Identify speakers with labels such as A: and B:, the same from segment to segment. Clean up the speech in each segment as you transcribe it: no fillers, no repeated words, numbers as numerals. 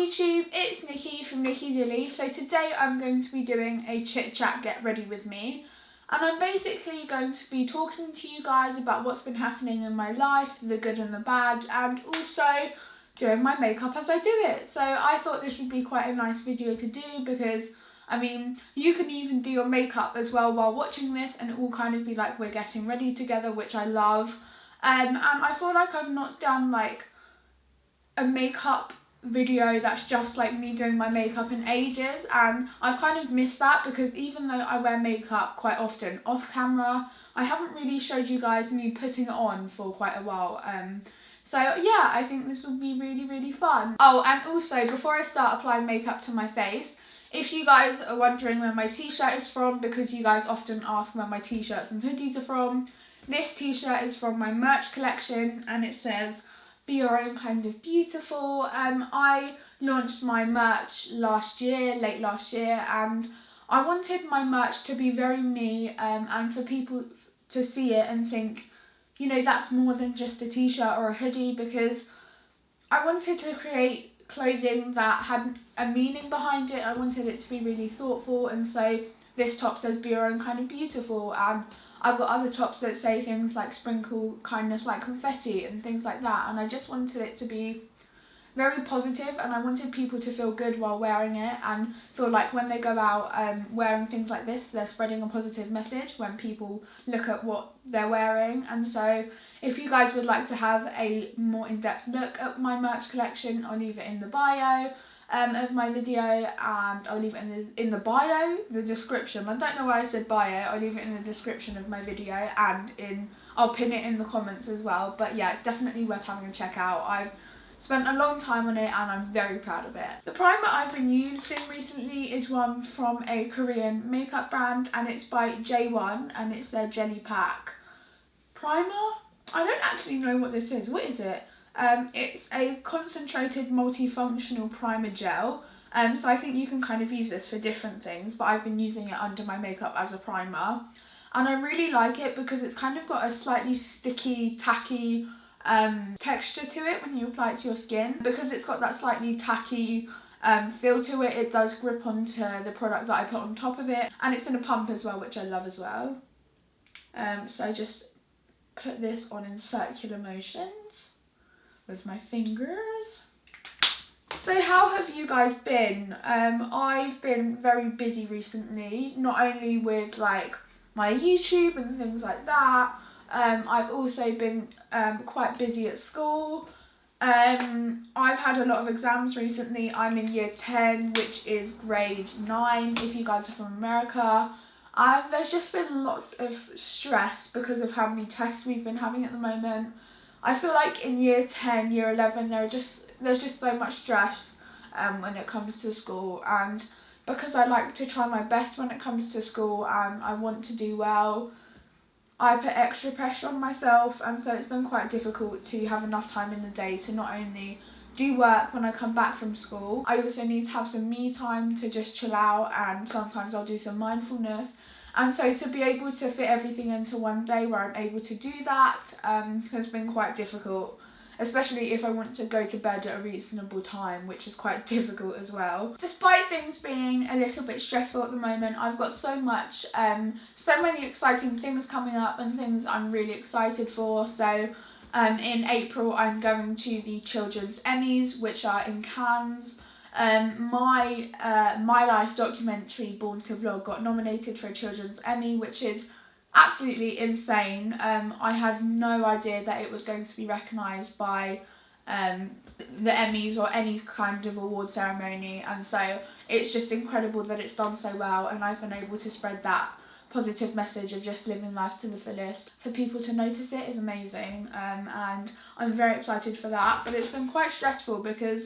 A: YouTube, it's Nikki from Nikki Lilly. So today I'm going to be doing a chit chat get ready with me, and I'm basically going to be talking to you guys about what's been happening in my life, the good and the bad, and also doing my makeup as I do it. So I thought this would be quite a nice video to do because, I mean, you can even do your makeup as well while watching this and it will kind of be like we're getting ready together, which I love. And I feel like I've not done like a makeup video that's just like me doing my makeup in ages, and I've kind of missed that because even though I wear makeup quite often off camera, I haven't really showed you guys me putting it on for quite a while. So yeah, I think this will be really fun. Oh, and also before I start applying makeup to my face, if you guys are wondering where my t-shirt is from, because you guys often ask where my t-shirts and hoodies are from, this t-shirt is from my merch collection and it says "Be your own kind of beautiful." I launched my merch late last year, and I wanted my merch to be very me, and for people to see it and think, you know, that's more than just a t-shirt or a hoodie, because I wanted to create clothing that had a meaning behind it. I wanted it to be really thoughtful, and so this top says "Be your own kind of beautiful," and I've got other tops that say things like "Sprinkle kindness like confetti" and things like that, and I just wanted it to be very positive, and I wanted people to feel good while wearing it and feel like when they go out wearing things like this, they're spreading a positive message when people look at what they're wearing. And so if you guys would like to have a more in-depth look at my merch collection, I'll leave it in the bio of my video, and I'll leave it in the bio, the description. I don't know why I said bio. I'll leave it in the description of my video, and I'll pin it in the comments as well. But yeah, it's definitely worth having a check out. I've spent a long time on it and I'm very proud of it. The primer I've been using recently is one from a Korean makeup brand, and it's by J1 and it's their Jelly Pack primer. I don't actually know what this is. What is it? It's a concentrated multifunctional primer gel. So I think you can kind of use this for different things, but I've been using it under my makeup as a primer. And I really like it because it's kind of got a slightly sticky, tacky texture to it when you apply it to your skin. Because it's got that slightly tacky feel to it, it does grip onto the product that I put on top of it. And it's in a pump as well, which I love as well. So I just put this on in circular motions with my fingers. So how have you guys been? I've been very busy recently, not only with like my YouTube and things like that. I've also been quite busy at school. I've had a lot of exams recently. I'm in year 10, which is grade 9 if you guys are from America. There's just been lots of stress because of how many tests we've been having at the moment. I feel like in year 10, year 11, there's just so much stress when it comes to school, and because I like to try my best when it comes to school and I want to do well, I put extra pressure on myself, and so it's been quite difficult to have enough time in the day to not only do work when I come back from school, I also need to have some me time to just chill out, and sometimes I'll do some mindfulness. And so to be able to fit everything into one day where I'm able to do that has been quite difficult, especially if I want to go to bed at a reasonable time, which is quite difficult as well. Despite things being a little bit stressful at the moment, I've got so many exciting things coming up and things I'm really excited for. So in April, I'm going to the Children's Emmys, which are in Cannes. My life documentary, Born to Vlog, got nominated for a Children's Emmy, which is absolutely insane. I had no idea that it was going to be recognised by the Emmys or any kind of award ceremony, and so it's just incredible that it's done so well, and I've been able to spread that positive message of just living life to the fullest. For people to notice it is amazing, and I'm very excited for that. But it's been quite stressful because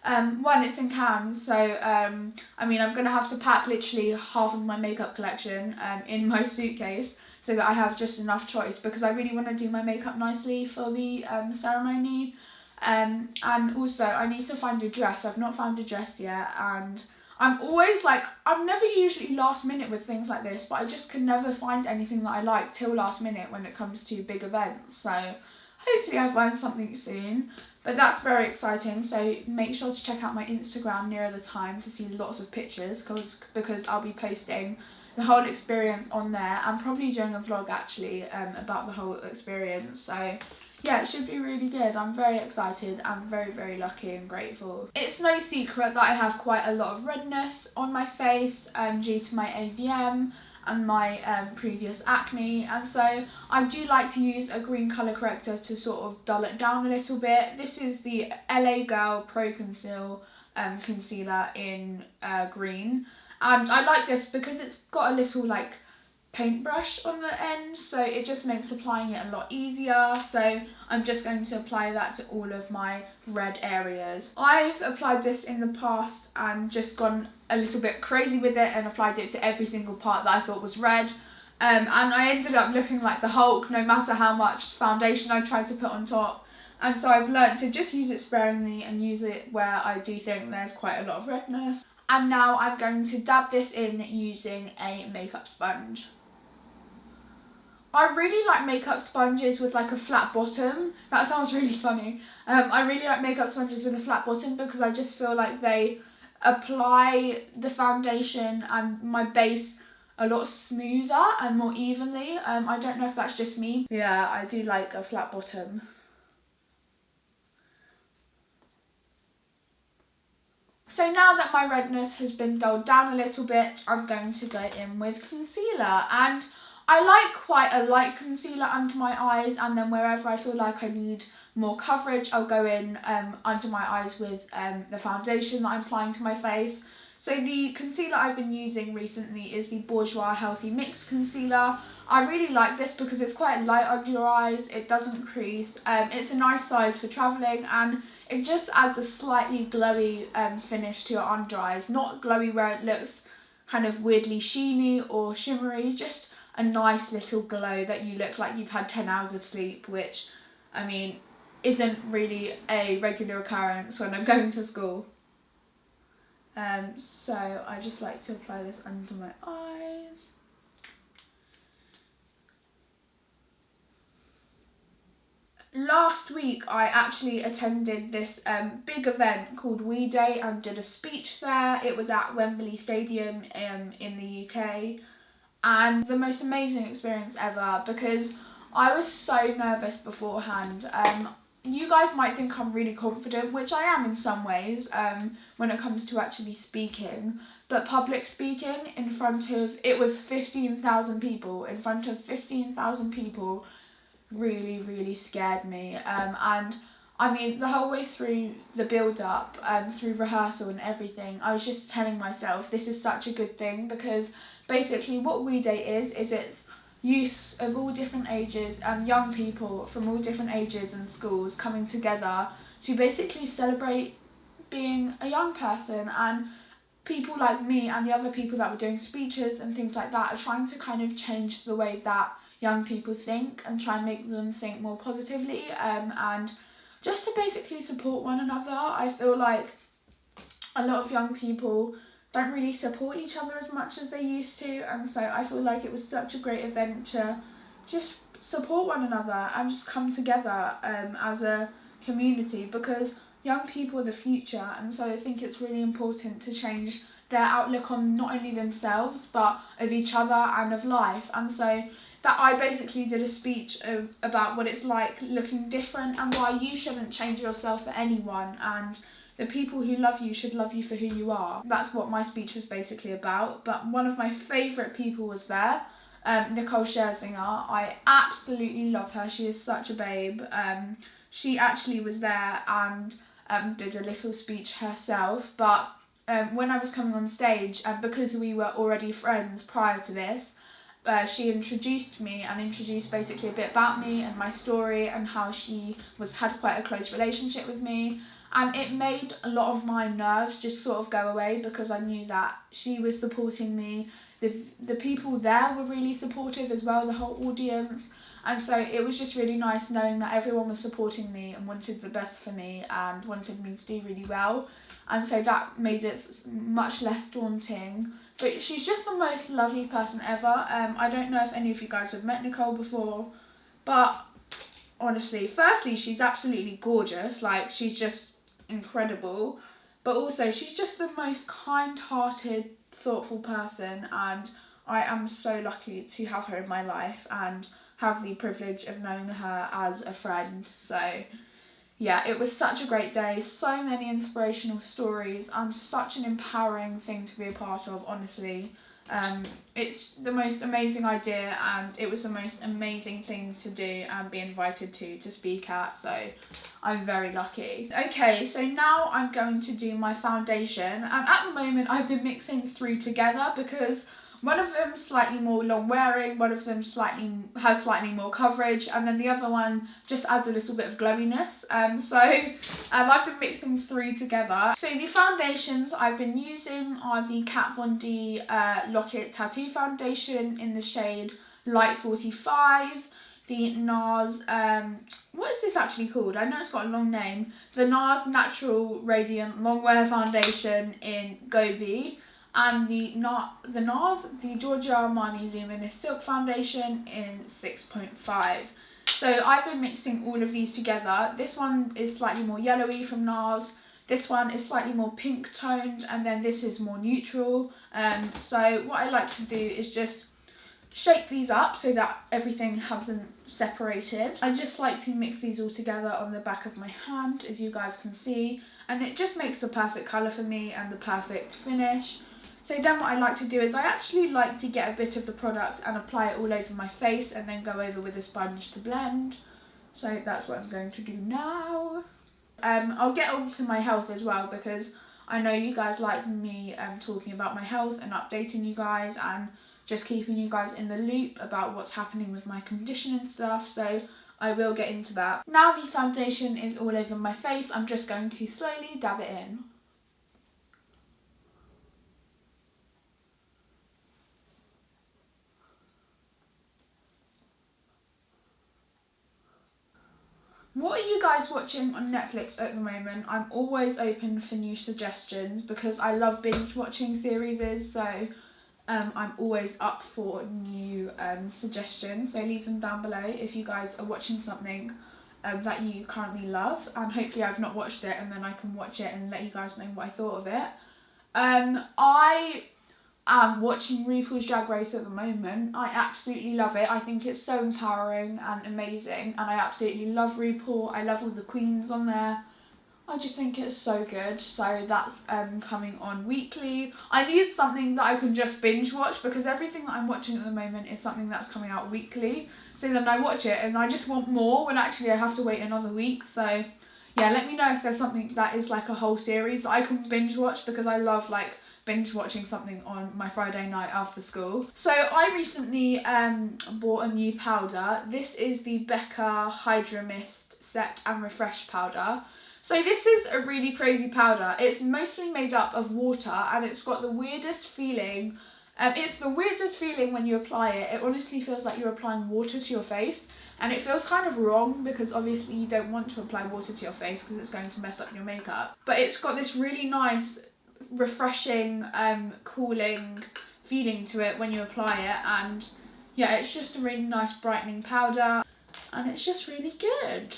A: one, it's in Cannes, so I mean, I'm going to have to pack literally half of my makeup collection in my suitcase so that I have just enough choice, because I really want to do my makeup nicely for the ceremony. And also I need to find a dress. I've not found a dress yet, and I'm always like, I'm never usually last minute with things like this, but I just can never find anything that I like till last minute when it comes to big events. So hopefully I find something soon. But that's very exciting, so make sure to check out my Instagram nearer the time to see lots of pictures, because I'll be posting the whole experience on there, and probably doing a vlog actually about the whole experience. So yeah, it should be really good. I'm very excited. I'm very, very lucky and grateful. It's no secret that I have quite a lot of redness on my face due to my AVM and my previous acne, and so I do like to use a green colour corrector to sort of dull it down a little bit. This is the LA Girl Pro Conceal concealer in green, and I like this because it's got a little like paintbrush on the end, so it just makes applying it a lot easier. So I'm just going to apply that to all of my red areas. I've applied this in the past and just gone a little bit crazy with it and applied it to every single part that I thought was red, and I ended up looking like the Hulk no matter how much foundation I tried to put on top. And so I've learnt to just use it sparingly and use it where I do think there's quite a lot of redness. And now I'm going to dab this in using a makeup sponge. I really like makeup sponges with like a flat bottom. That sounds really funny. I really like makeup sponges with a flat bottom because I just feel like they apply the foundation and my base a lot smoother and more evenly. I don't know if that's just me. Yeah, I do like a flat bottom. So now that my redness has been dulled down a little bit, I'm going to go in with concealer, and I like quite a light concealer under my eyes, and then wherever I feel like I need more coverage, I'll go in under my eyes with the foundation that I'm applying to my face. So the concealer I've been using recently is the Bourjois Healthy Mix Concealer. I really like this because it's quite light under your eyes, it doesn't crease, it's a nice size for travelling, and it just adds a slightly glowy finish to your under eyes. Not glowy where it looks kind of weirdly sheeny or shimmery, just a nice little glow that you look like you've had 10 hours of sleep, which, I mean, isn't really a regular occurrence when I'm going to school. So I just like to apply this under my eyes. Last week I actually attended this big event called We Day and did a speech there. It was at Wembley Stadium in the UK. And the most amazing experience ever, because I was so nervous beforehand. You guys might think I'm really confident, which I am in some ways when it comes to actually speaking, but public speaking in front of, it was 15,000 people, in front of 15,000 people really, really scared me. And I mean, the whole way through the build-up, through rehearsal and everything, I was just telling myself this is such a good thing, because basically what We Day is it's youths of all different ages and young people from all different ages and schools coming together to basically celebrate being a young person, and people like me and the other people that were doing speeches and things like that are trying to kind of change the way that young people think and try and make them think more positively, and just to basically support one another. I feel like a lot of young people don't really support each other as much as they used to, and so I feel like it was such a great event to just support one another and just come together as a community, because young people are the future, and so I think it's really important to change their outlook on not only themselves but of each other and of life. And so that I basically did a speech about what it's like looking different and why you shouldn't change yourself for anyone, and the people who love you should love you for who you are. That's what my speech was basically about. But one of my favourite people was there, Nicole Scherzinger. I absolutely love her. She is such a babe. She actually was there and did a little speech herself. But when I was coming on stage, because we were already friends prior to this, she introduced me and introduced basically a bit about me and my story and how she had quite a close relationship with me. And it made a lot of my nerves just sort of go away, because I knew that she was supporting me. The people there were really supportive as well, the whole audience. And so it was just really nice knowing that everyone was supporting me and wanted the best for me and wanted me to do really well. And so that made it much less daunting. But she's just the most lovely person ever. I don't know if any of you guys have met Nicole before, but honestly, firstly, she's absolutely gorgeous. Like, she's just incredible. But also, she's just the most kind-hearted, thoughtful person. And I am so lucky to have her in my life and have the privilege of knowing her as a friend. So yeah, it was such a great day, so many inspirational stories and such an empowering thing to be a part of, honestly. It's the most amazing idea, and it was the most amazing thing to do and be invited to speak at, so I'm very lucky. Okay, so now I'm going to do my foundation, and at the moment I've been mixing 3 together because one of them slightly more long wearing, one of them has slightly more coverage, and then the other one just adds a little bit of glowiness. I've been mixing 3 together. So the foundations I've been using are the Kat Von D Lock-It Tattoo Foundation in the shade Light 45. The NARS, what is this actually called? I know it's got a long name. The NARS Natural Radiant Longwear Foundation in Gobi. And the NARS, the Giorgio Armani Luminous Silk Foundation in 6.5. So I've been mixing all of these together. This one is slightly more yellowy from NARS. This one is slightly more pink toned, and then this is more neutral. So what I like to do is just shake these up so that everything hasn't separated. I just like to mix these all together on the back of my hand, as you guys can see. And it just makes the perfect colour for me and the perfect finish. So then what I like to do is I actually like to get a bit of the product and apply it all over my face and then go over with a sponge to blend. So that's what I'm going to do now. I'll get on to my health as well, because I know you guys like me talking about my health and updating you guys and just keeping you guys in the loop about what's happening with my condition and stuff. So I will get into that. Now the foundation is all over my face, I'm just going to slowly dab it in. What are you guys watching on Netflix at the moment? I'm always open for new suggestions because I love binge watching series, so I'm always up for new suggestions. So leave them down below if you guys are watching something that you currently love, and hopefully I've not watched it and then I can watch it and let you guys know what I thought of it. I am watching RuPaul's Drag Race at the moment. I absolutely love it. I think it's so empowering and amazing, and I absolutely love RuPaul. I love all the queens on there. I just think it's so good. So that's coming on weekly. I need something that I can just binge watch, because everything that I'm watching at the moment is something that's coming out weekly. So then I watch it and I just want more when actually I have to wait another week. So yeah, let me know if there's something that is like a whole series that I can binge watch, because I love like binge watching something on my Friday night after school. So I recently bought a new powder. This is the Becca Hydra Mist Set and Refresh powder. So this is a really crazy powder. It's mostly made up of water, and it's got the weirdest feeling. It's the weirdest feeling when you apply it. It honestly feels like you're applying water to your face, and it feels kind of wrong because obviously you don't want to apply water to your face because it's going to mess up your makeup. But it's got this really nice, refreshing, cooling feeling to it when you apply it, and yeah, it's just a really nice brightening powder, and it's just really good.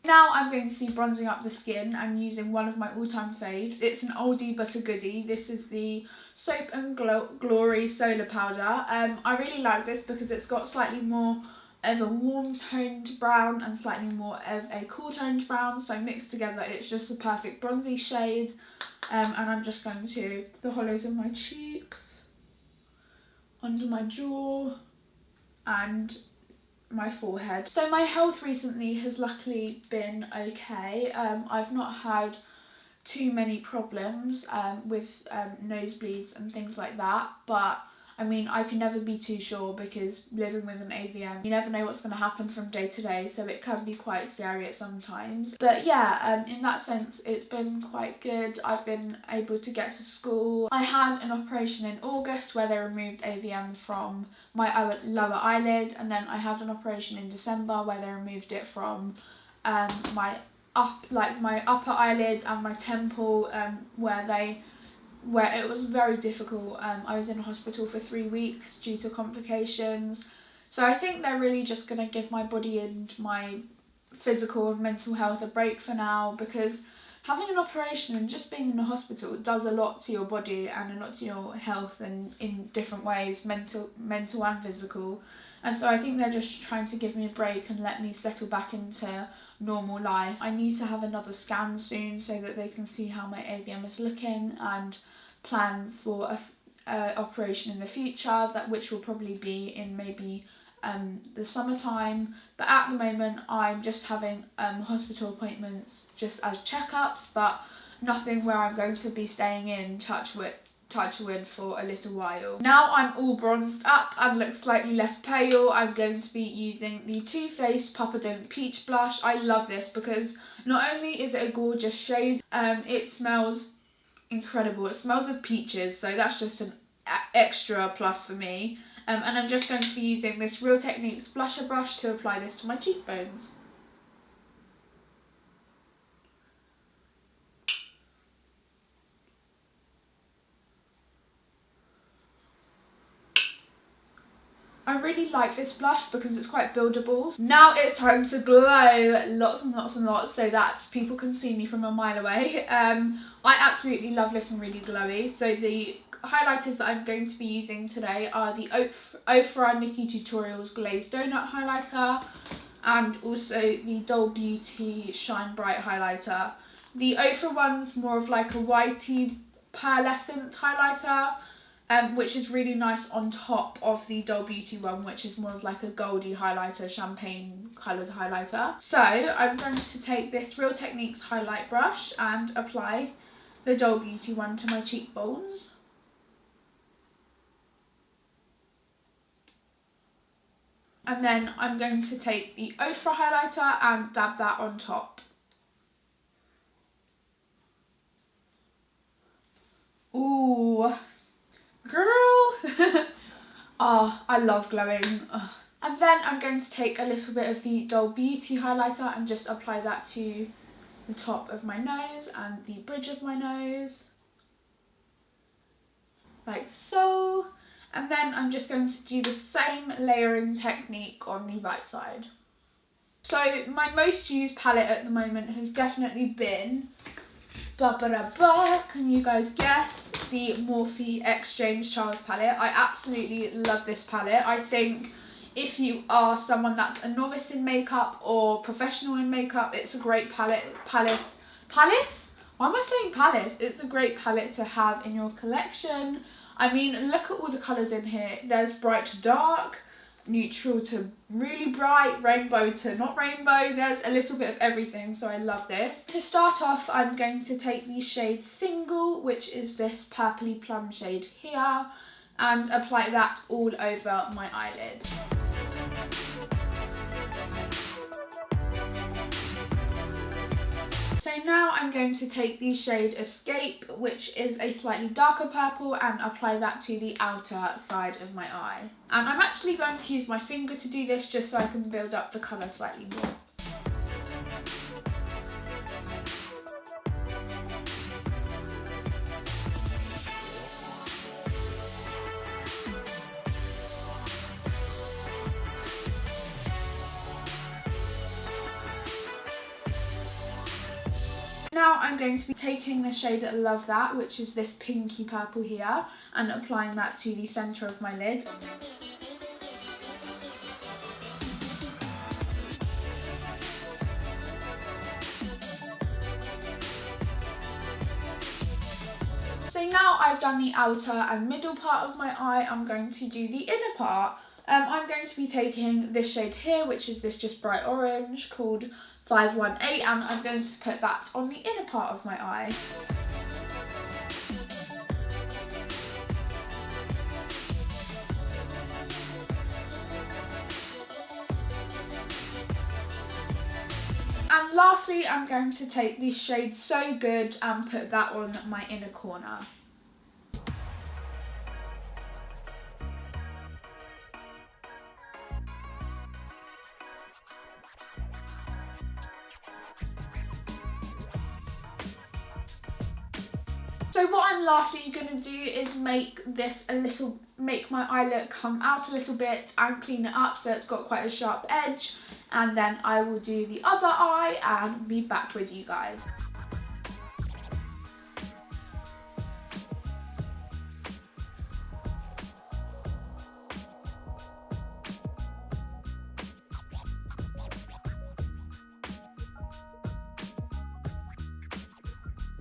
A: Now I'm going to be bronzing up the skin and using one of my all-time faves. It's an oldie but a goodie. This is the Soap and Glory Solar Powder. I really like this because it's got slightly more of a warm toned brown and slightly more of a cool toned brown. So mixed together, it's just the perfect bronzy shade. And I'm just going to the hollows of my cheeks, under my jaw, and my forehead. So my health recently has luckily been okay. I've not had too many problems with nosebleeds and things like that, but I mean, I can never be too sure because living with an AVM, you never know what's going to happen from day to day, so it can be quite scary at some times. But yeah, in that sense, it's been quite good. I've been able to get to school. I had an operation in August where they removed AVM from my lower eyelid, and then I had an operation in December where they removed it from my upper eyelid and my temple, where they where it was very difficult. I was in hospital for 3 weeks due to complications. So I think they're really just going to give my body and my physical and mental health a break for now, because having an operation and just being in the hospital does a lot to your body and a lot to your health, and in different ways, mental and physical. And so I think they're just trying to give me a break and let me settle back into normal life. I need to have another scan soon so that they can see how my AVM is looking and plan for a operation in the future, which will probably be in maybe the summertime. But at the moment I'm just having hospital appointments just as checkups, but nothing where I'm going to be staying in, touch wood, for a little while. Now I'm all bronzed up and look slightly less pale. I'm going to be using the Too Faced Papa Don't Peach blush. I love this because not only is it a gorgeous shade, it smells incredible. It smells of peaches, so that's just an extra plus for me. And I'm just going to be using this Real Techniques blusher brush to apply this to my cheekbones. I really like this blush because it's quite buildable. Now it's time to glow lots and lots and lots so that people can see me from a mile away. I absolutely love looking really glowy. So the highlighters that I'm going to be using today are the Ofra Nikki Tutorials Glazed Donut Highlighter and also the Doll Beauty Shine Bright Highlighter. The Ofra one's more of like a whitey pearlescent highlighter, which is really nice on top of the Doll Beauty one, which is more of like a goldy highlighter, champagne coloured highlighter. So I'm going to take this Real Techniques highlight brush and apply the Doll Beauty one to my cheekbones. And then I'm going to take the Ofra highlighter and dab that on top. Ooh. Girl! Oh, I love glowing. Oh. And then I'm going to take a little bit of the Doll Beauty highlighter and just apply that to the top of my nose and the bridge of my nose. Like so. And then I'm just going to do the same layering technique on the right side. So my most used palette at the moment has definitely been, can you guys guess? The Morphe X James Charles palette. I absolutely love this palette. I think if you are someone that's a novice in makeup or professional in makeup, it's a great palette. Palace? Why am I saying palace? It's a great palette to have in your collection. I mean, look at all the colours in here. There's bright to dark, neutral to really bright, rainbow to not rainbow. There's a little bit of everything, so I love this. To start off, I'm going to take the shade Single, which is this purpley plum shade here, and apply that all over my eyelid. So now I'm going to take the shade Escape, which is a slightly darker purple, and apply that to the outer side of my eye. And I'm actually going to use my finger to do this just so I can build up the colour slightly more. Now I'm going to be taking the shade Love That, which is this pinky purple here, and applying that to the centre of my lid. So now I've done the outer and middle part of my eye, I'm going to do the inner part. I'm going to be taking this shade here, which is this just bright orange called 518, and I'm going to put that on the inner part of my eye. And lastly, I'm going to take this shade So Good and put that on my inner corner. So So what I'm lastly going to do is make my eye look come out a little bit and clean it up so it's got quite a sharp edge, and then I will do the other eye and be back with you guys.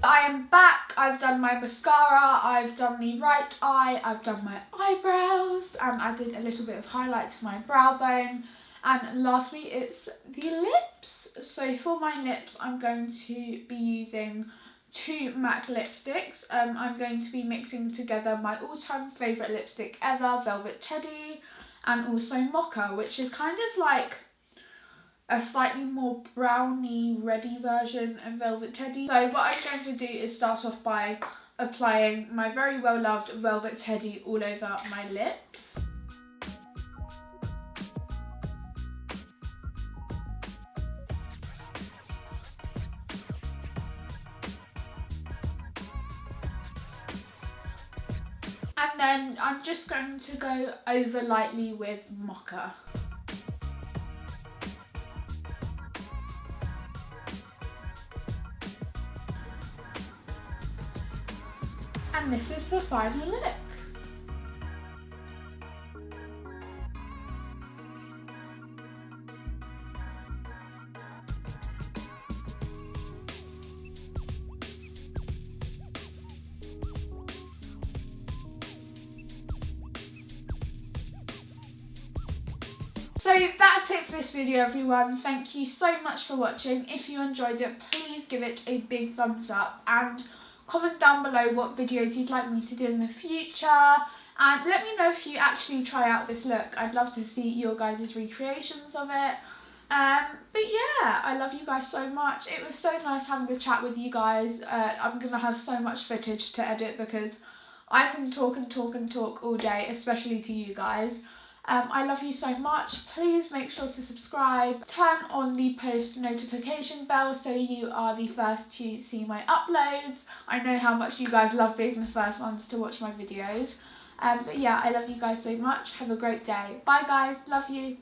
A: I am back. I've done my mascara, I've done the right eye, I've done my eyebrows, and I did a little bit of highlight to my brow bone. And lastly, it's the lips. So for my lips, I'm going to be using 2 MAC lipsticks. I'm going to be mixing together my all-time favourite lipstick ever, Velvet Teddy, and also Mocha, which is kind of like a slightly more browny, reddy version of Velvet Teddy. So what I'm going to do is start off by applying my very well loved Velvet Teddy all over my lips. And then I'm just going to go over lightly with Mocha. And this is the final look. So that's it for this video, everyone. Thank you so much for watching. If you enjoyed it, please give it a big thumbs up and comment down below what videos you'd like me to do in the future, and let me know if you actually try out this look. I'd love to see your guys' recreations of it. But yeah, I love you guys so much. It was so nice having a chat with you guys. I'm gonna have so much footage to edit because I can talk and talk and talk all day, especially to you guys. I love you so much. Please make sure to subscribe, turn on the post notification bell so you are the first to see my uploads. I know how much you guys love being the first ones to watch my videos. But yeah, I love you guys so much. Have a great day. Bye guys, love you.